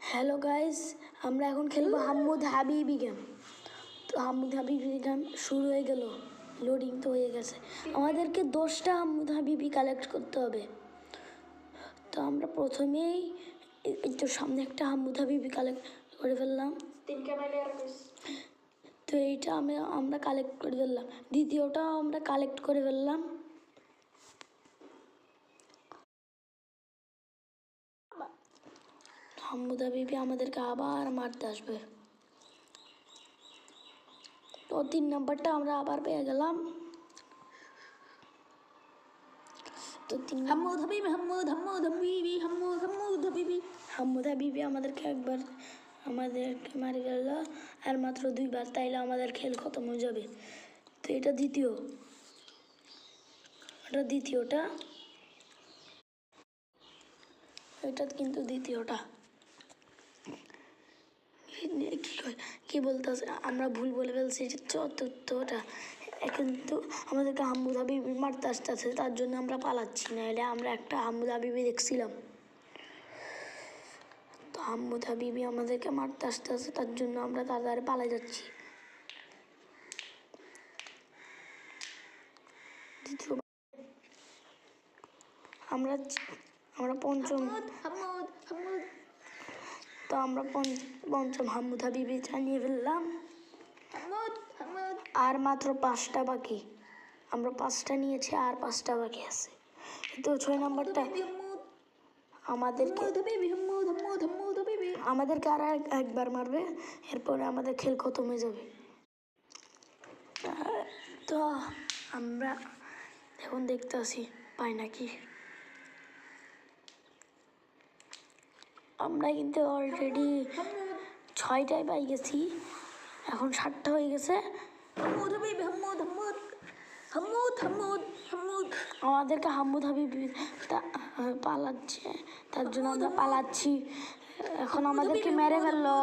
Hello guys, আমরা এখন খেলবো হাম্মুদ হাবিবি গেম। তো হাম্মুদ হাবিবি গেম শুরু হয়ে গেল, লোডিং তো হয়ে গেছে। আমাদেরকে 10টা হাম্মুদ হাবিবি কালেক্ট করতে হবে। তো আমরা প্রথমেই এই তো সামনে একটা হাম্মুদ হাবিবি কালেক্ট করে ফেললাম। তো এইটা আমরা কালেক্ট করে ফেললাম। দ্বিতীয়টাও আমরা কালেক্ট করে ফেললাম। হাম্মুদ হাবিবি আমাদেরকে আবার মারতে আসবে। তো 3 নম্বরটা আমরা আবার পেয়ে গেলাম। তো হাম্মুদ হাবিবি আমাদেরকে মারি গেল আর মাত্র 2বার, তাইলে আমাদের খেল খতম হয়ে যাবে। তো এটা দ্বিতীয়টা, এটা কিন্তু দ্বিতীয়টা। কি বলতেছে, আমরা ভুল বলে ফেলছি, চতুর্থটা। কিন্তু আমাদেরকে হাম্মুদ হাবিবি মারতে আসতেছে, তার জন্য আমরা পালাচ্ছি, না এলে আমরা একটা হাম্মুদ হাবিবি দেখছিলাম। তো হাম্মুদ হাবিবি আমাদেরকে মারতে আসতেছে, তার জন্য আমরা তাড়াতাড়ি পালাই যাচ্ছি। দ্বিতীয় আমরা পঞ্চম, তো আমরা পঞ্চম হাম্মুদ হাবিবি জানিয়ে ফেললাম। আর মাত্র 5টা বাকি। আমরা 5টা নিয়েছি, আর 5টা বাকি আছে। তো 6 নম্বরটা আমাদেরকে আর একবার মারবে, এরপরে আমাদের খেল খতম হয়ে যাবে। তো আমরা এখন দেখতে আসি পাই নাকি। আমরা কিন্তু অলরেডি 6টায় পাই গেছি, এখন 7টা হয়ে গেছে। আমাদেরকে হাম্মুদ হাবিবি পালাচ্ছে, তার জন্য আমরা পালাচ্ছি। এখন আমাদেরকে মেরে ফেললো।